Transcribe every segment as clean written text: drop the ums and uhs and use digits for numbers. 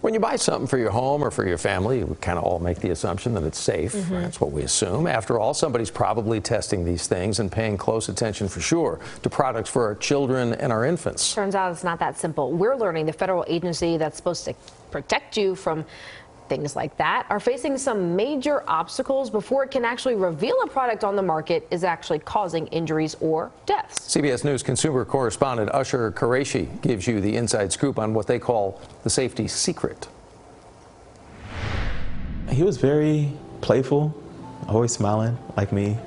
When you buy something for your home or for your family, we kind of all make the assumption that it's safe. That's what we assume. After all, somebody's probably testing these things and paying close attention for sure to products for our children and our infants. Turns out it's not that simple. We're learning the federal agency that's supposed to protect you from things like that are facing some major obstacles before it can actually reveal a product on the market is actually causing injuries or deaths. CBS News consumer correspondent Usher Qureshi gives you the inside scoop on what they call the safety secret. He was very playful, always smiling like me,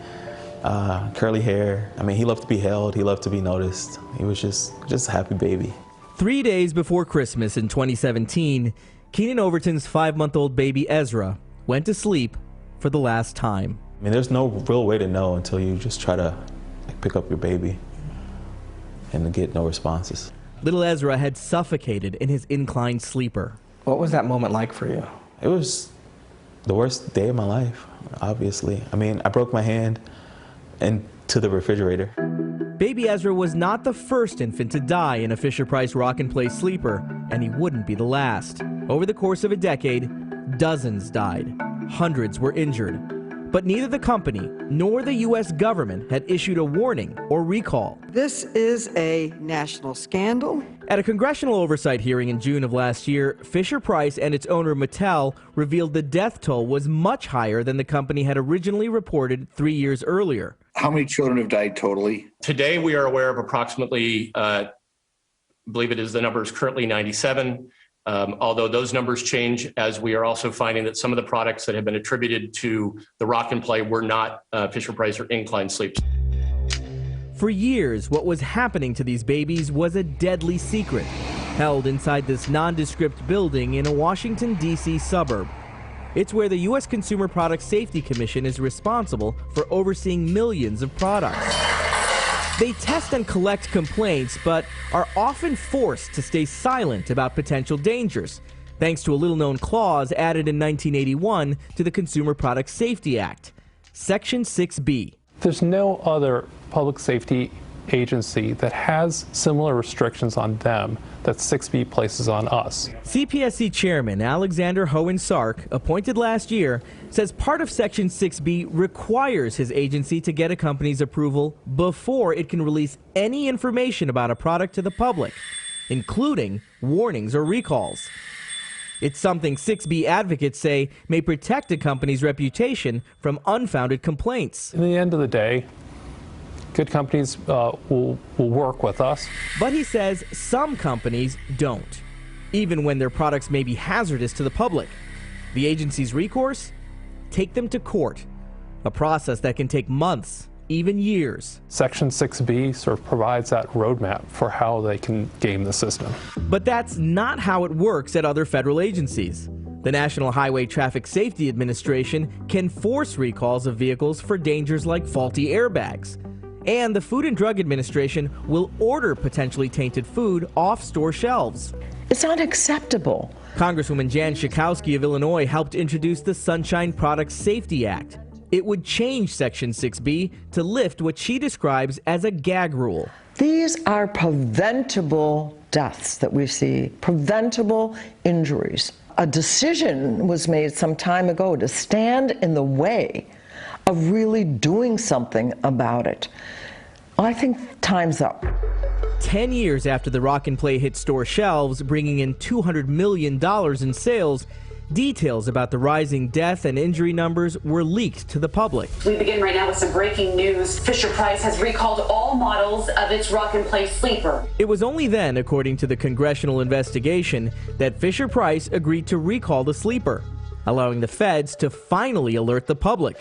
curly hair. I mean, he loved to be held, he loved to be noticed. He was just a happy baby. 3 days before Christmas in 2017, Keenan Overton's 5-month-old baby Ezra went to sleep for the last time. I mean, there's no real way to know until you just try to pick up your baby and to get no responses. Little Ezra had suffocated in his inclined sleeper. What was that moment like for you? It was the worst day of my life, obviously. I mean, I broke my hand into the refrigerator. Baby Ezra was not the first infant to die in a Fisher-Price Rock and Play sleeper, and he wouldn't be the last. Over the course of a decade, dozens died. Hundreds were injured. But neither the company nor the U.S. government had issued a warning or recall. This is a national scandal. At a congressional oversight hearing in June of last year, Fisher-Price and its owner Mattel revealed the death toll was much higher than the company had originally reported 3 years earlier. How many children have died totally? Today, we are aware of approximately, I believe it is the number is currently 97. Although those numbers change, as we are also finding that some of the products that have been attributed to the Rock and Play were not Fisher-Price or inclined sleeps. For years, what was happening to these babies was a deadly secret, held inside this nondescript building in a Washington, D.C. suburb. It's where the U.S. Consumer Product Safety Commission is responsible for overseeing millions of products. They test and collect complaints, but are often forced to stay silent about potential dangers, thanks to a little-known clause added in 1981 to the Consumer Product Safety Act, Section 6B. There's no other public safety agency that has similar restrictions on them that 6B places on us. CPSC Chairman Alexander Hohen-Sark, appointed last year, says part of Section 6B requires his agency to get a company's approval before it can release any information about a product to the public, including warnings or recalls. It's something 6B advocates say may protect a company's reputation from unfounded complaints. In the end of the day, good companies will work with us. But he says some companies don't, even when their products may be hazardous to the public. The agency's recourse? Take them to court, a process that can take months, even years. Section 6B sort of provides that roadmap for how they can game the system. But that's not how it works at other federal agencies. The National Highway Traffic Safety Administration can force recalls of vehicles for dangers like faulty airbags. And the Food and Drug Administration will order potentially tainted food off store shelves. It's unacceptable. Congresswoman Jan Schakowsky of Illinois helped introduce the Sunshine Product Safety Act. It would change Section 6B to lift what she describes as a gag rule. These are preventable deaths that we see, preventable injuries. A decision was made some time ago to stand in the way of really doing something about it. I think time's up. 10 years after the Rock and Play hit store shelves, bringing in $200 million in sales, details about the rising death and injury numbers were leaked to the public. We begin right now with some breaking news. Fisher-Price has recalled all models of its Rock and Play sleeper. It was only then, according to the congressional investigation, that Fisher-Price agreed to recall the sleeper, allowing the feds to finally alert the public.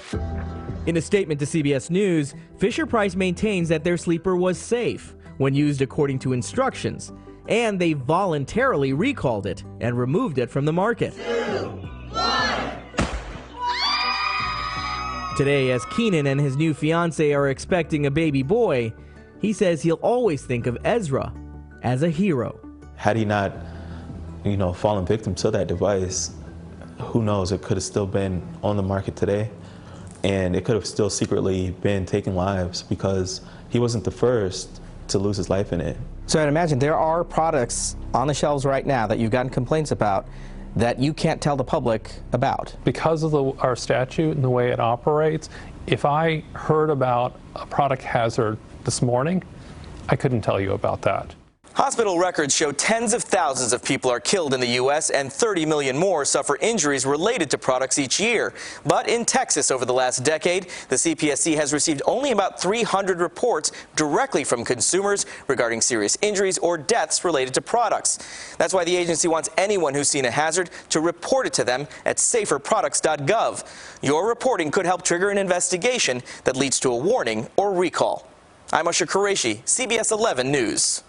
In a statement to CBS News, Fisher-Price maintains that their sleeper was safe when used according to instructions, and they voluntarily recalled it and removed it from the market. 2, 1. Today, as Keenan and his new fiancée are expecting a baby boy, he says he'll always think of Ezra as a hero. Had he not, fallen victim to that device, who knows, it could have still been on the market today. And it could have still secretly been taking lives because he wasn't the first to lose his life in it. So I'd imagine there are products on the shelves right now that you've gotten complaints about that you can't tell the public about? Because of our statute and the way it operates, if I heard about a product hazard this morning, I couldn't tell you about that. Hospital records show tens of thousands of people are killed in the U.S. and 30 million more suffer injuries related to products each year. But in Texas over the last decade, the CPSC has received only about 300 reports directly from consumers regarding serious injuries or deaths related to products. That's why the agency wants anyone who's seen a hazard to report it to them at saferproducts.gov. Your reporting could help trigger an investigation that leads to a warning or recall. I'm Usher Qureshi, CBS 11 News.